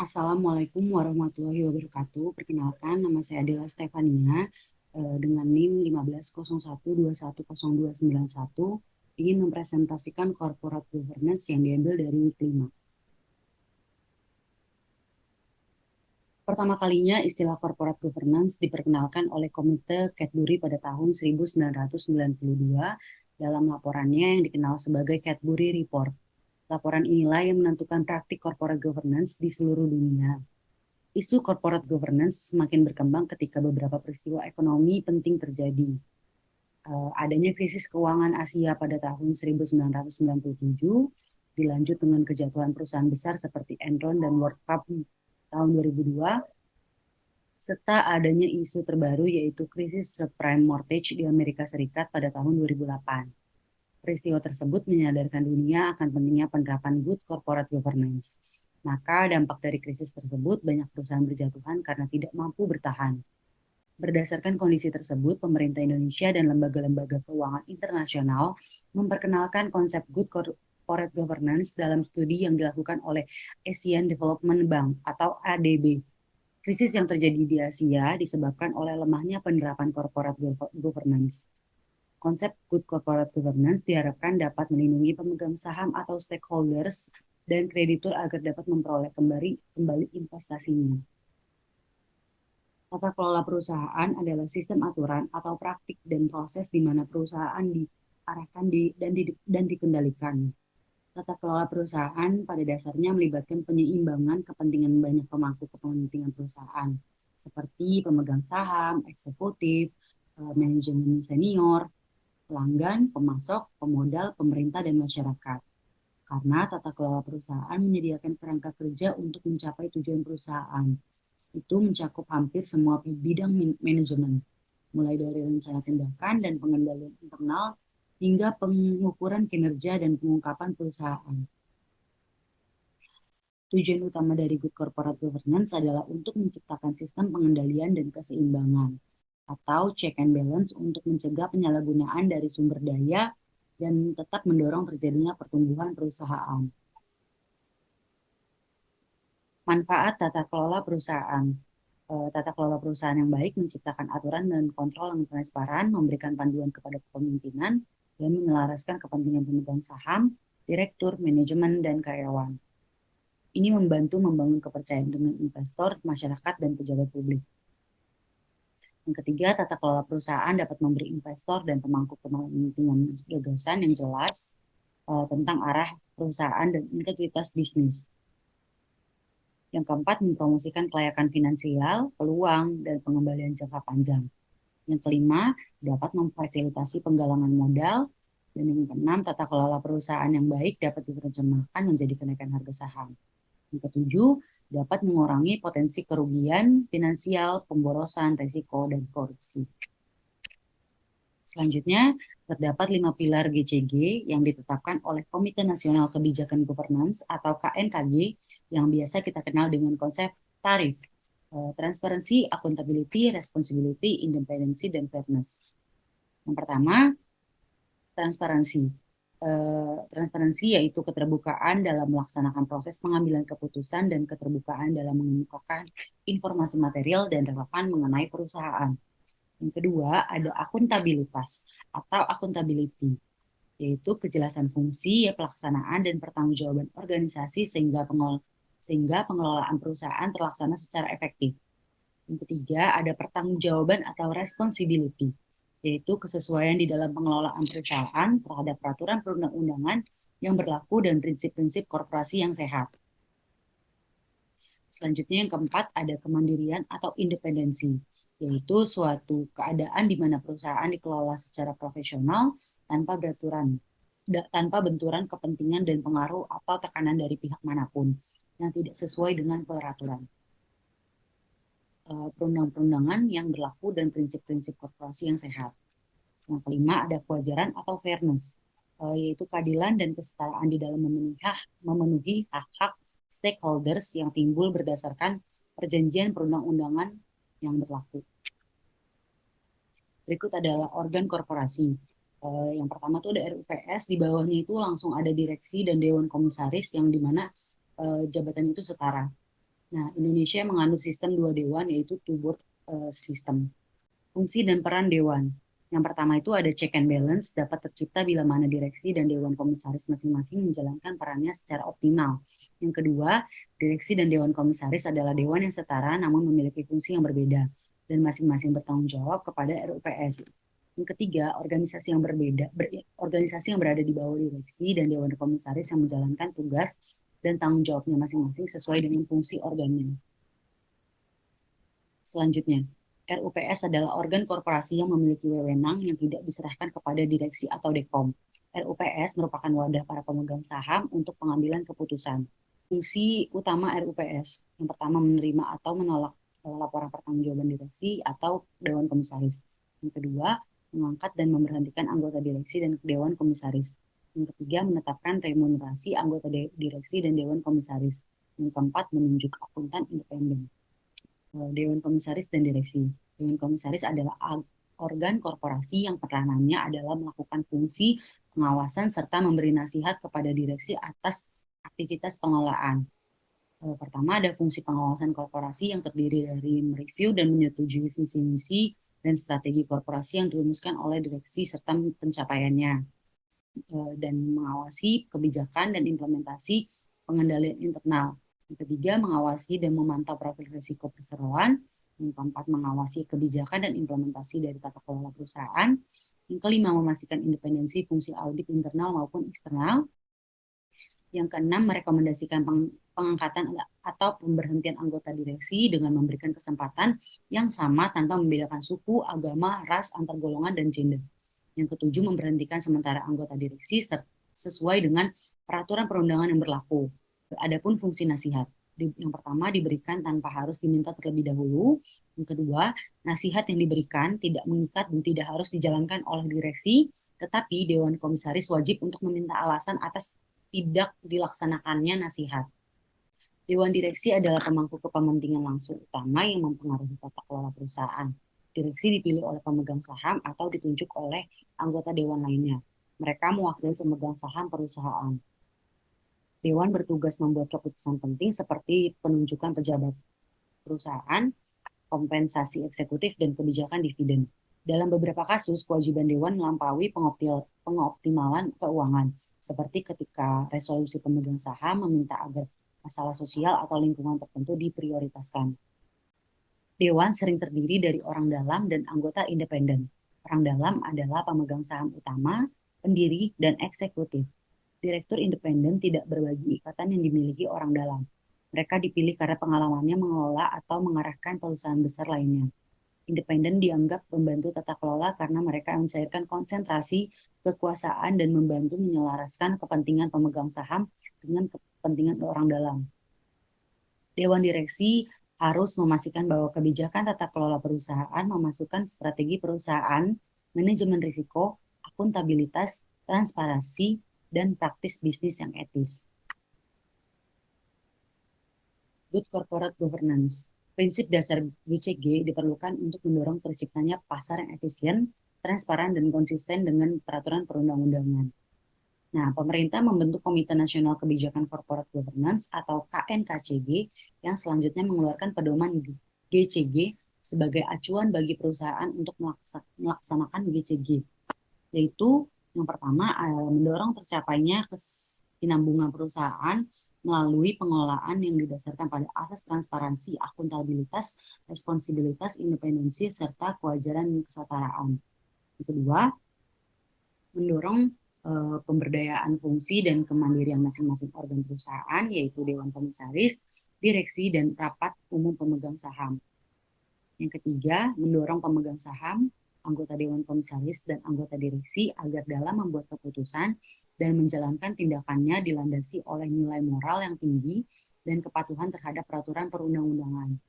Assalamualaikum warahmatullahi wabarakatuh. Perkenalkan, nama saya Adela Stefania dengan NIM 1501210291 ingin mempresentasikan corporate governance yang diambil dari week 5. Pertama kalinya istilah corporate governance diperkenalkan oleh Komite Cadbury pada tahun 1992 dalam laporannya yang dikenal sebagai Cadbury Report. Laporan inilah yang menentukan praktik corporate governance di seluruh dunia. Isu corporate governance semakin berkembang ketika beberapa peristiwa ekonomi penting terjadi. Adanya krisis keuangan Asia pada tahun 1997, dilanjut dengan kejatuhan perusahaan besar seperti Enron dan World Cup tahun 2002, serta adanya isu terbaru yaitu krisis subprime mortgage di Amerika Serikat pada tahun 2008. Peristiwa tersebut menyadarkan dunia akan pentingnya penerapan good corporate governance. Maka dampak dari krisis tersebut banyak perusahaan berjatuhan karena tidak mampu bertahan. Berdasarkan kondisi tersebut, pemerintah Indonesia dan lembaga-lembaga keuangan internasional memperkenalkan konsep good corporate governance dalam studi yang dilakukan oleh Asian Development Bank atau ADB. Krisis yang terjadi di Asia disebabkan oleh lemahnya penerapan corporate governance. Konsep good corporate governance diharapkan dapat melindungi pemegang saham atau stakeholders dan kreditur agar dapat memperoleh kembali investasinya. Tata kelola perusahaan adalah sistem aturan atau praktik dan proses di mana perusahaan diarahkan dan dikendalikan. Tata kelola perusahaan pada dasarnya melibatkan penyeimbangan kepentingan banyak pemangku kepentingan perusahaan, seperti pemegang saham, eksekutif, manajemen senior, pelanggan, pemasok, pemodal, pemerintah, dan masyarakat. Karena tata kelola perusahaan menyediakan kerangka kerja untuk mencapai tujuan perusahaan. Itu mencakup hampir semua bidang manajemen, mulai dari rencana tindakan dan pengendalian internal hingga pengukuran kinerja dan pengungkapan perusahaan. Tujuan utama dari good corporate governance adalah untuk menciptakan sistem pengendalian dan keseimbangan atau check and balance untuk mencegah penyalahgunaan dari sumber daya dan tetap mendorong terjadinya pertumbuhan perusahaan. Manfaat tata kelola perusahaan. Tata kelola perusahaan yang baik menciptakan aturan dan kontrol yang transparan, memberikan panduan kepada kepemimpinan, dan menyelaraskan kepentingan pemegang saham, direktur, manajemen, dan karyawan. Ini membantu membangun kepercayaan dengan investor, masyarakat, dan pejabat publik. Yang ketiga, tata kelola perusahaan dapat memberi investor dan pemangku kepentingan gagasan yang jelas tentang arah perusahaan dan integritas bisnis. Yang keempat, mempromosikan kelayakan finansial, peluang, dan pengembalian jangka panjang. Yang kelima, dapat memfasilitasi penggalangan modal. Dan yang keenam, tata kelola perusahaan yang baik dapat diterjemahkan menjadi kenaikan harga saham. Yang ketujuh, dapat mengurangi potensi kerugian finansial, pemborosan, risiko, dan korupsi. Selanjutnya, terdapat 5 pilar GCG yang ditetapkan oleh Komite Nasional Kebijakan Governance atau KNKG yang biasa kita kenal dengan konsep tarif, transparency, accountability, responsibility, independency, dan fairness. Yang pertama, transparansi. Transparansi yaitu keterbukaan dalam melaksanakan proses pengambilan keputusan dan keterbukaan dalam mengemukakan informasi material dan relevan mengenai perusahaan. Yang kedua, ada akuntabilitas atau accountability, yaitu kejelasan fungsi, pelaksanaan, dan pertanggungjawaban organisasi sehingga pengelolaan perusahaan terlaksana secara efektif. Yang ketiga, ada pertanggungjawaban atau responsibility, yaitu kesesuaian di dalam pengelolaan perusahaan terhadap peraturan perundang-undangan yang berlaku dan prinsip-prinsip korporasi yang sehat. Selanjutnya yang keempat ada kemandirian atau independensi, yaitu suatu keadaan di mana perusahaan dikelola secara profesional tanpa benturan kepentingan dan pengaruh atau tekanan dari pihak manapun yang tidak sesuai dengan peraturan perundang-undangan yang berlaku dan prinsip-prinsip korporasi yang sehat. Yang kelima ada kewajaran atau fairness, yaitu keadilan dan kesetaraan di dalam memenuhi hak-hak stakeholders yang timbul berdasarkan perjanjian perundang-undangan yang berlaku. Berikut adalah organ korporasi. Yang pertama itu ada RUPS, di bawahnya itu langsung ada direksi dan dewan komisaris yang dimana jabatan itu setara. Nah, Indonesia menganut sistem dua dewan, yaitu two board system. Fungsi dan peran dewan. Yang pertama itu ada check and balance, dapat tercipta bila mana direksi dan dewan komisaris masing-masing menjalankan perannya secara optimal. Yang kedua, direksi dan dewan komisaris adalah dewan yang setara namun memiliki fungsi yang berbeda dan masing-masing bertanggung jawab kepada RUPS. Yang ketiga, organisasi yang berada di bawah direksi dan dewan komisaris yang menjalankan tugas dan tanggung jawabnya masing-masing sesuai dengan fungsi organnya. Selanjutnya, RUPS adalah organ korporasi yang memiliki wewenang yang tidak diserahkan kepada direksi atau dekom. RUPS merupakan wadah para pemegang saham untuk pengambilan keputusan. Fungsi utama RUPS, yang pertama menerima atau menolak laporan pertanggungjawaban direksi atau dewan komisaris. Yang kedua, mengangkat dan memberhentikan anggota direksi dan dewan komisaris. Yang ketiga, menetapkan remunerasi anggota direksi dan dewan komisaris. Yang keempat, menunjuk akuntan independen. Dewan Komisaris dan Direksi. Dewan Komisaris adalah organ korporasi yang peranannya adalah melakukan fungsi pengawasan serta memberi nasihat kepada direksi atas aktivitas pengelolaan. Pertama ada fungsi pengawasan korporasi yang terdiri dari mereview dan menyetujui visi misi dan strategi korporasi yang dirumuskan oleh direksi serta pencapaiannya, dan mengawasi kebijakan dan implementasi pengendalian internal. Yang ketiga, mengawasi dan memantau profil risiko perseroan. Yang keempat, mengawasi kebijakan dan implementasi dari tata kelola perusahaan. Yang kelima, memastikan independensi fungsi audit internal maupun eksternal. Yang keenam, merekomendasikan pengangkatan atau pemberhentian anggota direksi dengan memberikan kesempatan yang sama tanpa membedakan suku, agama, ras, antar golongan, dan gender. Yang ketujuh, memberhentikan sementara anggota direksi sesuai dengan peraturan perundangan yang berlaku. Adapun fungsi nasihat, yang pertama diberikan tanpa harus diminta terlebih dahulu. Yang kedua, nasihat yang diberikan tidak mengikat dan tidak harus dijalankan oleh direksi, tetapi Dewan Komisaris wajib untuk meminta alasan atas tidak dilaksanakannya nasihat. Dewan Direksi adalah pemangku kepentingan langsung utama yang mempengaruhi tata kelola perusahaan. Direksi dipilih oleh pemegang saham atau ditunjuk oleh anggota dewan lainnya. Mereka mewakili pemegang saham perusahaan. Dewan bertugas membuat keputusan penting seperti penunjukan pejabat perusahaan, kompensasi eksekutif, dan kebijakan dividen. Dalam beberapa kasus, kewajiban Dewan melampaui pengoptimalan keuangan, seperti ketika resolusi pemegang saham meminta agar masalah sosial atau lingkungan tertentu diprioritaskan. Dewan sering terdiri dari orang dalam dan anggota independen. Orang dalam adalah pemegang saham utama, pendiri, dan eksekutif. Direktur independen tidak berbagi ikatan yang dimiliki orang dalam. Mereka dipilih karena pengalamannya mengelola atau mengarahkan perusahaan besar lainnya. Independen dianggap membantu tata kelola karena mereka mencairkan konsentrasi kekuasaan dan membantu menyelaraskan kepentingan pemegang saham dengan kepentingan orang dalam. Dewan Direksi harus memastikan bahwa kebijakan tata kelola perusahaan memasukkan strategi perusahaan, manajemen risiko, akuntabilitas, transparansi, dan praktis bisnis yang etis. Good Corporate Governance. Prinsip dasar GCG diperlukan untuk mendorong terciptanya pasar yang efisien, transparan, dan konsisten dengan peraturan perundang-undangan. Nah, pemerintah membentuk Komite Nasional Kebijakan Corporate Governance atau KNKCG yang selanjutnya mengeluarkan pedoman GCG sebagai acuan bagi perusahaan untuk melaksanakan GCG, yaitu yang pertama mendorong tercapainya kesinambungan perusahaan melalui pengelolaan yang didasarkan pada asas transparansi, akuntabilitas, responsibilitas, independensi, serta kewajaran dan kesetaraan. Yang kedua, mendorong pemberdayaan fungsi dan kemandirian masing-masing organ perusahaan, yaitu Dewan Komisaris, Direksi, dan Rapat Umum Pemegang Saham. Yang ketiga, mendorong pemegang saham, anggota Dewan Komisaris, dan anggota direksi agar dalam membuat keputusan dan menjalankan tindakannya dilandasi oleh nilai moral yang tinggi dan kepatuhan terhadap peraturan perundang-undangan.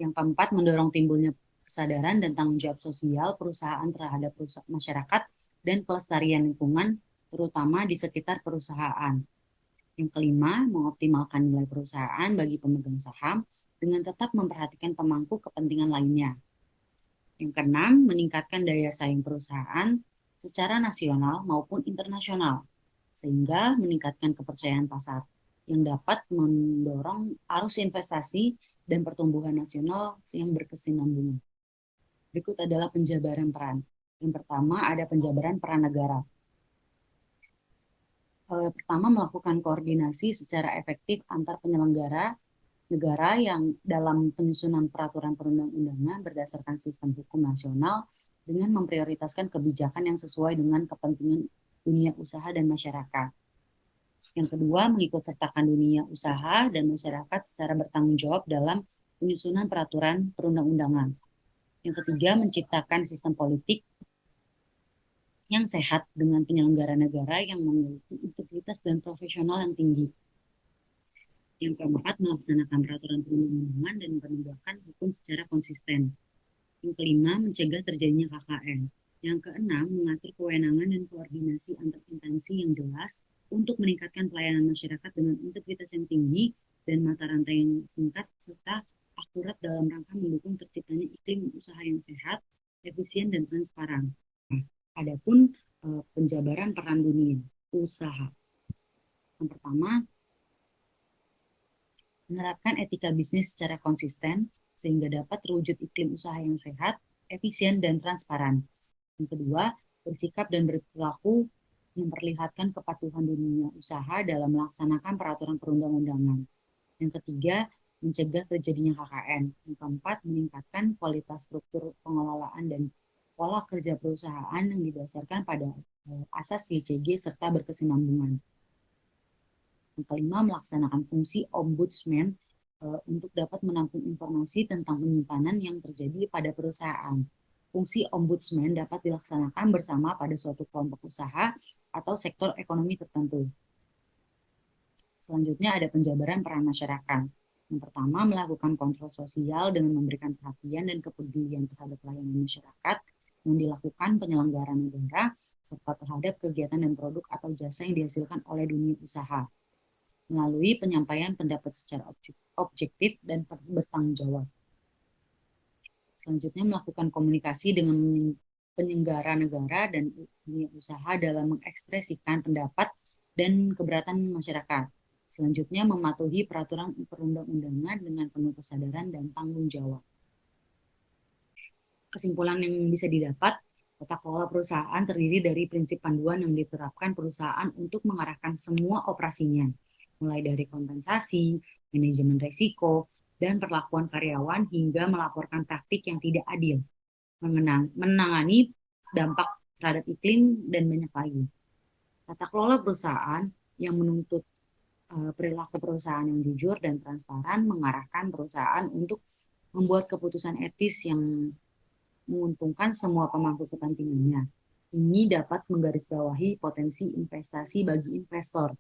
Yang keempat, mendorong timbulnya kesadaran dan tanggung jawab sosial perusahaan terhadap masyarakat dan pelestarian lingkungan, terutama di sekitar perusahaan. Yang kelima, mengoptimalkan nilai perusahaan bagi pemegang saham dengan tetap memperhatikan pemangku kepentingan lainnya. Yang keenam, meningkatkan daya saing perusahaan secara nasional maupun internasional, sehingga meningkatkan kepercayaan pasar. yang dapat mendorong arus investasi dan pertumbuhan nasional yang berkesinambungan. Berikut adalah penjabaran peran. Yang pertama ada penjabaran peran negara. Pertama, melakukan koordinasi secara efektif antar penyelenggara negara yang dalam penyusunan peraturan perundang-undangan berdasarkan sistem hukum nasional dengan memprioritaskan kebijakan yang sesuai dengan kepentingan dunia usaha dan masyarakat. Yang kedua, mengikut sertakan dunia usaha dan masyarakat secara bertanggung jawab dalam penyusunan peraturan perundang-undangan. Yang ketiga, menciptakan sistem politik yang sehat dengan penyelenggara negara yang memiliki integritas dan profesional yang tinggi. Yang keempat, melaksanakan peraturan perundang-undangan dan penegakan hukum secara konsisten. Yang kelima, mencegah terjadinya KKN. Yang keenam, mengatur kewenangan dan koordinasi antar instansi yang jelas untuk meningkatkan pelayanan masyarakat dengan integritas yang tinggi dan mata rantai yang singkat serta akurat dalam rangka mendukung terciptanya iklim usaha yang sehat, efisien, dan transparan. Nah, adapun penjabaran peran dunia usaha. Yang pertama, menerapkan etika bisnis secara konsisten sehingga dapat terwujud iklim usaha yang sehat, efisien, dan transparan. Yang kedua, bersikap dan berperilaku memperlihatkan kepatuhan dunia usaha dalam melaksanakan peraturan perundang-undangan. Yang ketiga, mencegah terjadinya KKN. Yang keempat, meningkatkan kualitas struktur pengelolaan dan pola kerja perusahaan yang didasarkan pada asas YCG serta berkesinambungan. Yang kelima, melaksanakan fungsi ombudsman untuk dapat menampung informasi tentang penyimpanan yang terjadi pada perusahaan. Fungsi ombudsman dapat dilaksanakan bersama pada suatu kelompok usaha atau sektor ekonomi tertentu. Selanjutnya ada penjabaran peran masyarakat. Yang pertama, melakukan kontrol sosial dengan memberikan perhatian dan kepedulian terhadap pelayanan masyarakat yang dilakukan penyelenggara negara serta terhadap kegiatan dan produk atau jasa yang dihasilkan oleh dunia usaha melalui penyampaian pendapat secara objektif dan bertanggung jawab. Selanjutnya, melakukan komunikasi dengan penyelenggara negara dan dunia usaha dalam mengekspresikan pendapat dan keberatan masyarakat. Selanjutnya, mematuhi peraturan perundang-undangan dengan penuh kesadaran dan tanggung jawab. Kesimpulan yang bisa didapat, tata kelola perusahaan terdiri dari prinsip panduan yang diterapkan perusahaan untuk mengarahkan semua operasinya, mulai dari kompensasi, manajemen risiko, dan perlakuan karyawan hingga melaporkan praktik yang tidak adil, menangani dampak terhadap iklim, dan banyak lagi. Tata kelola perusahaan yang menuntut perilaku perusahaan yang jujur dan transparan mengarahkan perusahaan untuk membuat keputusan etis yang menguntungkan semua pemangku kepentingannya. Ini dapat menggarisbawahi potensi investasi bagi investor.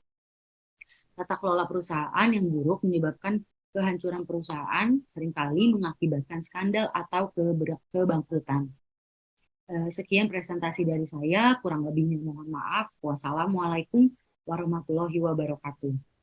Tata kelola perusahaan yang buruk menyebabkan kehancuran perusahaan, seringkali mengakibatkan skandal atau kebangkrutan. Sekian presentasi dari saya, kurang lebihnya mohon maaf. Wassalamualaikum warahmatullahi wabarakatuh.